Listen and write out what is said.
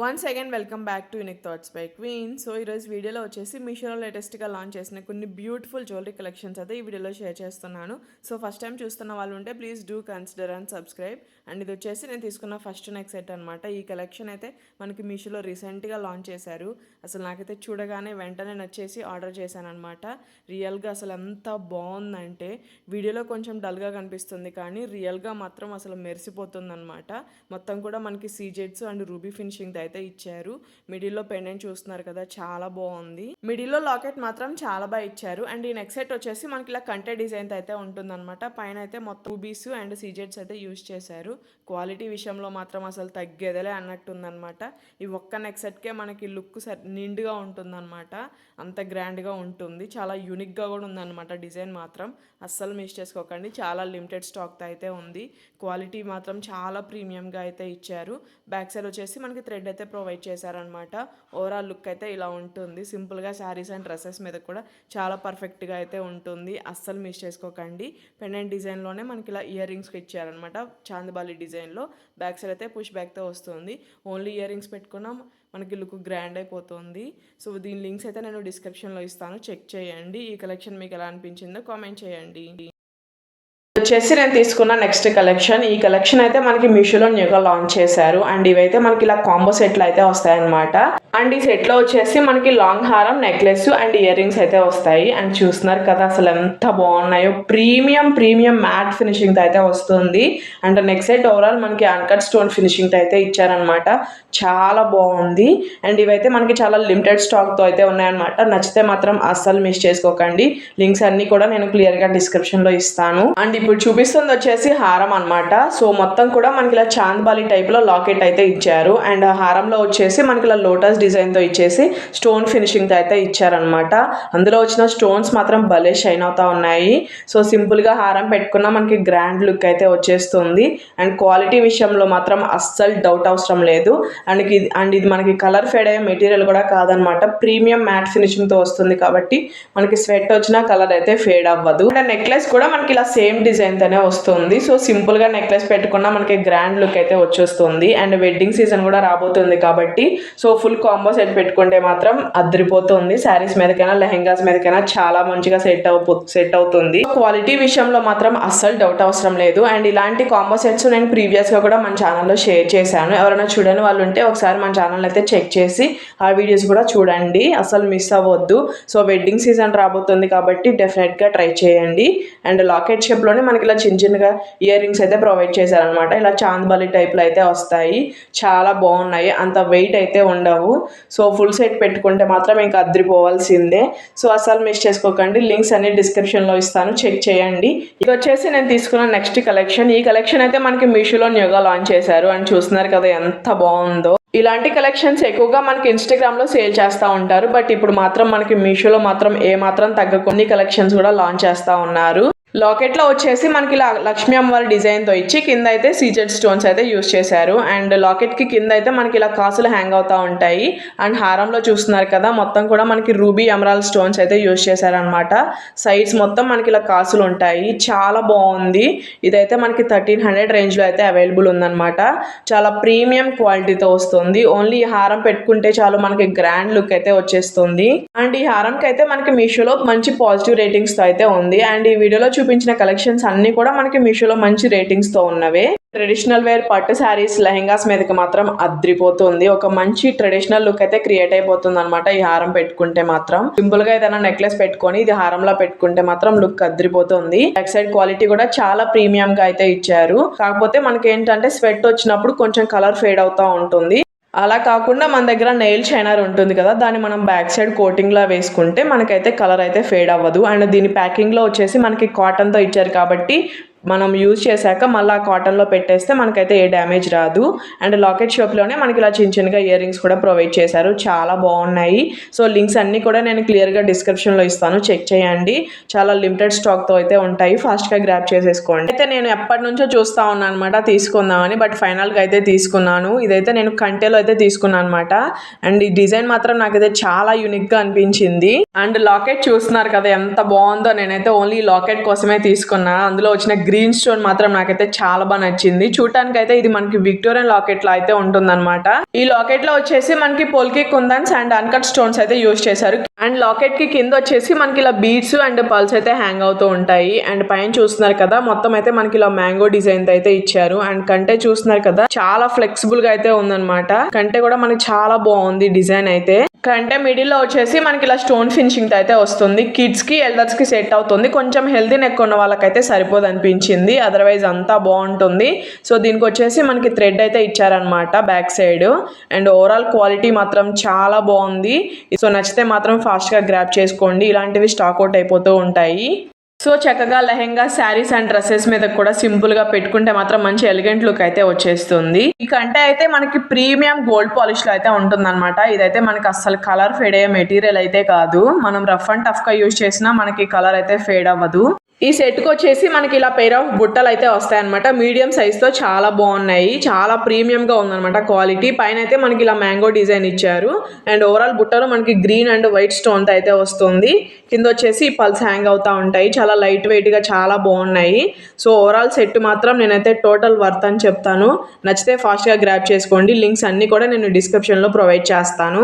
Once again welcome back to unique thoughts by queen. So ఈరోజు వీడియోలో వచ్చేసి మీషోలో లేటెస్ట్గా లాంచ్ చేసిన కొన్ని బ్యూటిఫుల్ జ్యువెలరీ కలెక్షన్స్ అయితే ఈ వీడియోలో షేర్ చేస్తున్నాను. సో ఫస్ట్ టైం చూస్తున్న వాళ్ళు ఉంటే please do consider and subscribe. And ఇది వచ్చేసి నేను తీసుకున్న ఫస్ట్ నెక్ సెట్ అనమాట. ఈ కలెక్షన్ అయితే మనకి మీషోలో రీసెంట్గా లాంచ్ చేశారు. అసలు నాకైతే చూడగానే వెంటనే నచ్చేసి ఆర్డర్ చేశాను అనమాట. రియల్గా అసలు ఎంత బాగుందంటే వీడియోలో కొంచెం డల్గా కనిపిస్తుంది కానీ రియల్గా మాత్రం అసలు మెరిసిపోతుంది అనమాట. మొత్తం కూడా మనకి సీజెడ్స్ అండ్ రూబీ ఫినిషింగ్ అయితే ఇచ్చారు. మిడిల్లో పెండెంట్ చూస్తున్నారు కదా, చాలా బాగుంది. మిడిల్లో లాకెట్ మాత్రం చాలా బాగా ఇచ్చారు. అండ్ ఈ నెక్ సెట్ వచ్చేసి మనకి ఇలా కంటే డిజైన్ అయితే ఉంటుందన్నమాట. పైన అయితే మొత్తం రూబీస్ అండ్ సీజెడ్స్ అయితే యూజ్ చేశారు. క్వాలిటీ విషయంలో మాత్రం అసలు తగ్గేదలే అన్నట్టుందన్నమాట. ఈ ఒక్క నెక్ సెట్కే మనకి లుక్ నిండుగా ఉంటుందన్నమాట. అంత గ్రాండ్గా ఉంటుంది, చాలా యూనిక్గా కూడా ఉందన్నమాట. డిజైన్ మాత్రం అస్సలు మిస్ చేసుకోకండి. చాలా లిమిటెడ్ స్టాక్ అయితే ఉంది. క్వాలిటీ మాత్రం చాలా ప్రీమియంగా అయితే ఇచ్చారు. బ్యాక్ సైడ్ వచ్చేసి మనకి థ్రెడ్ అయితే ప్రొవైడ్ చేశారనమాట. ఓవరాల్ లుక్ అయితే ఇలా ఉంటుంది. సింపుల్గా శారీస్ అండ్ డ్రెస్సెస్ మీద కూడా చాలా పర్ఫెక్ట్గా అయితే ఉంటుంది. అస్సలు మిస్ చేసుకోకండి. పెండెంట్ డిజైన్లోనే మనకి ఇలా ఇయర్ రింగ్స్ ఇచ్చారనమాట. చాందబాలి డిజైన్లో బ్యాక్ సైడ్ అయితే పుష్ బ్యాక్తో వస్తుంది. ఓన్లీ ఇయర్ రింగ్స్ పెట్టుకున్నాం మనకి లుక్ గ్రాండ్ అయిపోతుంది. సో దీని లింక్స్ అయితే నేను డిస్క్రిప్షన్లో ఇస్తాను, చెక్ చేయండి. ఈ కలెక్షన్ మీకు ఎలా అనిపించిందో కామెంట్ చేయండి. వచ్చేసి నేను తీసుకున్న నెక్స్ట్ కలెక్షన్. ఈ కలెక్షన్ అయితే మనకి మీషోలో న్యూగా లాంచ్ చేశారు. అండ్ ఇవైతే మనకి ఇలా కాంబో సెట్లు అయితే వస్తాయన్నమాట. అండ్ ఈ సెట్లో వచ్చేసి మనకి లాంగ్ హారం, నెక్లెస్ అండ్ ఇయర్ రింగ్స్ అయితే వస్తాయి. అండ్ చూస్తున్నారు కదా అసలు ఎంత బాగున్నాయో. ప్రీమియం మ్యాట్ ఫినిషింగ్ అయితే వస్తుంది. అండ్ నెక్ సెట్ ఓవరాల్ మనకి అన్కట్ స్టోన్ ఫినిషింగ్ అయితే ఇచ్చారనమాట. చాలా బాగుంది. అండ్ ఇవైతే మనకి చాలా లిమిటెడ్ స్టాక్తో అయితే ఉన్నాయన్నమాట. నచ్చితే మాత్రం అస్సలు మిస్ చేసుకోకండి. లింక్స్ అన్ని కూడా నేను క్లియర్గా డిస్క్రిప్షన్లో ఇస్తాను. అండ్ ఇప్పుడు చూపిస్తుంది వచ్చేసి హారం అనమాట. సో మొత్తం కూడా మనకి ఇలా చాందబాలి టైప్లో లాకెట్ అయితే ఇచ్చారు. అండ్ హారంలో వచ్చేసి మనకి ఇలా లోటస్ డిజైన్తో ఇచ్చేసి స్టోన్ ఫినిషింగ్తో అయితే ఇచ్చారనమాట. అందులో వచ్చిన స్టోన్స్ మాత్రం భలే షైన్ అవుతా ఉన్నాయి. సో సింపుల్గా హారం పెట్టుకున్న మనకి గ్రాండ్ లుక్ అయితే వచ్చేస్తుంది. అండ్ క్వాలిటీ విషయంలో మాత్రం అస్సలు డౌట్ అవసరం లేదు. అండ్ ఇది మనకి కలర్ ఫేడ్ అయ్యే మెటీరియల్ కూడా కాదనమాట. ప్రీమియం మ్యాట్ ఫినిషింగ్తో వస్తుంది కాబట్టి మనకి స్వెట్ వచ్చిన కలర్ అయితే ఫేడ్ అవ్వదు. అండ్ నెక్లెస్ కూడా మనకి ఇలా సేమ్ డిజైన్తోనే వస్తుంది. సో సింపుల్గా నెక్లెస్ పెట్టుకున్నా మనకి గ్రాండ్ లుక్ అయితే వచ్చేస్తుంది. అండ్ వెడ్డింగ్ సీజన్ కూడా రాబోతుంది కాబట్టి సో ఫుల్ కాంబో సెట్ పెట్టుకుంటే మాత్రం అద్దరిపోతుంది. శారీస్ మీదకైనా లెహెంగాస్ మీదకైనా చాలా మంచిగా సెట్ అవుతుంది. క్వాలిటీ విషయంలో మాత్రం అస్సలు డౌట్ అవసరం లేదు. అండ్ ఇలాంటి కాంబో సెట్స్ నేను ప్రీవియస్గా కూడా మన ఛానల్లో షేర్ చేశాను. ఎవరైనా చూడని వాళ్ళు ఉంటే ఒకసారి మన ఛానల్ అయితే చెక్ చేసి ఆ వీడియోస్ కూడా చూడండి, అసలు మిస్ అవ్వద్దు. సో వెడ్డింగ్ సీజన్ రాబోతుంది కాబట్టి డెఫినెట్గా ట్రై చేయండి. అండ్ లాకెట్ షేప్లోనే మనకి ఇలా చిన్నగా ఇయర్ రింగ్స్ అయితే ప్రొవైడ్ చేశారనమాట. ఇలా చాందబాలి టైప్లో అయితే వస్తాయి. చాలా బాగున్నాయి. అంత వెయిట్ అయితే ఉండవు. సో ఫుల్ సెట్ పెట్టుకుంటే మాత్రం ఇంకా అద్దరిపోవాల్సిందే. సో అసలు మిస్ చేసుకోకండి. లింక్స్ అన్ని డిస్క్రిప్షన్లో ఇస్తాను, చెక్ చేయండి. ఇది వచ్చేసి నేను తీసుకున్న నెక్స్ట్ కలెక్షన్. ఈ కలెక్షన్ అయితే మనకి మీషోలో న్యూగా లాంచ్ చేశారు. అండ్ చూస్తున్నారు కదా ఎంత బాగుందో. ఇలాంటి కలెక్షన్స్ ఎక్కువగా మనకి ఇన్స్టాగ్రామ్లో సేల్ చేస్తూ ఉంటారు. బట్ ఇప్పుడు మాత్రం మనకి మీషోలో మాత్రం ఏమాత్రం తగ్గకుండా కలెక్షన్స్ కూడా లాంచ్ చేస్తూ ఉన్నారు. లాకెట్లో వచ్చేసి మనకి లక్ష్మీ అమ్మవారి డిజైన్తో ఇచ్చి కింద అయితే సీజెడ్ స్టోన్స్ అయితే యూస్ చేశారు. అండ్ లాకెట్కి కింద అయితే మనకి ఇలా కాసులు హ్యాంగ్ అవుతూ ఉంటాయి. అండ్ హారంలో చూస్తున్నారు కదా మొత్తం కూడా మనకి రూబీ ఎమరాల్డ్ స్టోన్స్ అయితే యూస్ చేశారనమాట. సైడ్స్ మొత్తం మనకి ఇలా కాసులు ఉంటాయి. చాలా బాగుంది. ఇదైతే మనకి 1300 రేంజ్లో అయితే అవైలబుల్ ఉందన్నమాట. చాలా ప్రీమియం క్వాలిటీతో వస్తుంది. ఓన్లీ ఈ హారం పెట్టుకుంటే చాలు మనకి గ్రాండ్ లుక్ అయితే వచ్చేస్తుంది. అండ్ ఈ హారంకి అయితే మనకి మీషోలో మంచి పాజిటివ్ రేటింగ్స్తో అయితే ఉంది. అండ్ ఈ వీడియోలో చూపించిన కలెక్షన్స్ అన్ని కూడా మనకి మీషోలో మంచి రేటింగ్స్ తో ఉన్నవే. ట్రెడిషనల్ వేర్ పట్టు శారీస్, లెహెంగాస్ మీదకి మాత్రం అద్రిపోతుంది. ఒక మంచి ట్రెడిషనల్ లుక్ అయితే క్రియేట్ అయిపోతుంది అనమాట. ఈ హారం పెట్టుకుంటే మాత్రం సింపుల్ గా ఏదైనా నెక్లెస్ పెట్టుకొని ఇది హారంలా పెట్టుకుంటే మాత్రం లుక్ అద్రిపోతుంది. బ్యాక్ సైడ్ క్వాలిటీ కూడా చాలా ప్రీమియం గా అయితే ఇచ్చారు. కాకపోతే మనకి ఏంటంటే స్వెట్ వచ్చినప్పుడు కొంచెం కలర్ ఫేడ్ అవుతా ఉంటుంది. అలా కాకుండా మన దగ్గర నెయిల్ షైనర్ ఉంటుంది కదా, దాన్ని మనం బ్యాక్ సైడ్ కోటింగ్లా వేసుకుంటే మనకైతే కలర్ అయితే ఫేడ్ అవ్వదు. అండ్ దీని ప్యాకింగ్లో వచ్చేసి మనకి కాటన్తో ఇచ్చారు కాబట్టి మనం యూజ్ చేశాక మళ్ళీ ఆ కాటన్లో పెట్టేస్తే మనకైతే ఏ డ్యామేజ్ రాదు. అండ్ లాకెట్ షాప్లోనే మనకి ఇలా చిన్నగా ఇయర్ రింగ్స్ కూడా ప్రొవైడ్ చేశారు. చాలా బాగున్నాయి. సో లింక్స్ అన్నీ కూడా నేను క్లియర్గా డిస్క్రిప్షన్లో ఇస్తాను, చెక్ చేయండి. చాలా లిమిటెడ్ స్టాక్తో అయితే ఉంటాయి, ఫాస్ట్గా గ్రాప్ చేసేసుకోండి. అయితే నేను ఎప్పటి నుంచో చూస్తూ ఉన్నాను అనమాట తీసుకుందామని, బట్ ఫైనల్గా అయితే తీసుకున్నాను. ఇదైతే నేను కంటేలో అయితే తీసుకున్నాను అనమాట. అండ్ ఈ డిజైన్ మాత్రం నాకైతే చాలా యూనిక్గా అనిపించింది. అండ్ లాకెట్ చూస్తున్నారు కదా ఎంత బాగుందో. నేనైతే ఓన్లీ లాకెట్ కోసమే తీసుకున్నా. అందులో వచ్చిన గ్రీన్ స్టోన్ మాత్రం నాకైతే చాలా బాగా నచ్చింది. చూడటానికి అయితే ఇది మనకి విక్టోరియన్ లాకెట్ లో అయితే ఉంటుందన్నమాట. ఈ లాకెట్ లో వచ్చేసి మనకి పోల్కి కుందన్స్ అండ్ అన్కట్ స్టోన్స్ అయితే యూజ్ చేశారు. అండ్ లాకెట్ కి కింద వచ్చేసి మనకి ఇలా బీడ్స్ అండ్ పల్స్ అయితే హ్యాంగ్ అవుతూ ఉంటాయి. అండ్ పైన చూస్తున్నారు కదా మొత్తం అయితే మనకి ఇలా మ్యాంగో డిజైన్ అయితే ఇచ్చారు. అండ్ కంటే చూస్తున్నారు కదా చాలా ఫ్లెక్సిబుల్ గా అయితే ఉందన్నమాట. కంటే కూడా మనకి చాలా బాగుంది డిజైన్ అయితే. కంటే మిడిల్ లో వచ్చేసి మనకి ఇలా స్టోన్ ఫినిషింగ్ అయితే వస్తుంది. కిడ్స్ కి ఎల్డర్స్ కి సెట్ అవుతుంది. కొంచెం హెల్దీ నెక్ ఉన్న వాళ్ళకైతే సరిపోదు అనిపించింది. అదర్వైజ్ అంతా బాగుంటుంది. సో దీనికి వచ్చేసి మనకి థ్రెడ్ అయితే ఇచ్చారనమాట back side. And overall quality మాత్రం చాలా బాగుంది. సో నచ్చితే మాత్రం ఫాస్ట్ గా గ్రాబ్ చేసుకోండి. ఇలాంటివి స్టాక్ అవుట్ అయిపోతూ ఉంటాయి. సో చక్కగా లెహెంగా, శారీస్ అండ్ డ్రెస్సెస్ మీద కూడా సింపుల్ గా పెట్టుకుంటే మాత్రం మంచి ఎలిగెంట్ లుక్ అయితే వచ్చేస్తుంది. ఈ కంటే అయితే మనకి ప్రీమియం గోల్డ్ పాలిష్ లో అయితే ఉంటుందన్నమాట. ఇదైతే మనకి అస్సలు కలర్ ఫేడ్ అయ్యే మెటీరియల్ అయితే కాదు. మనం రఫ్ అండ్ టఫ్ గా యూజ్ చేసినా మనకి కలర్ అయితే ఫేడ్ అవ్వదు. ఈ సెట్ కి వచ్చేసి మనకి ఇలా పెయిర్ ఆఫ్ బుట్టలు అయితే వస్తాయన్నమాట. మీడియం సైజ్ తో చాలా బాగున్నాయి. చాలా ప్రీమియం గా ఉందన్నమాట క్వాలిటీ. పైన అయితే మనకి ఇలా మ్యాంగో డిజైన్ ఇచ్చారు. అండ్ ఓవరాల్ బుట్టలో మనకి గ్రీన్ అండ్ వైట్ స్టోన్ తో అయితే వస్తుంది. కింద వచ్చేసి పల్స్ హ్యాంగ్ అవుతా ఉంటాయి. చాలా లైట్ వెయిట్ గా చాలా బాగున్నాయి. సో ఓవరాల్ సెట్ మాత్రం నేనైతే టోటల్ వర్త్ అని చెప్తాను. నచ్చితే ఫాస్ట్ గా గ్రాబ్ చేసుకోండి. లింక్స్ అన్ని కూడా నేను డిస్క్రిప్షన్ లో ప్రొవైడ్ చేస్తాను.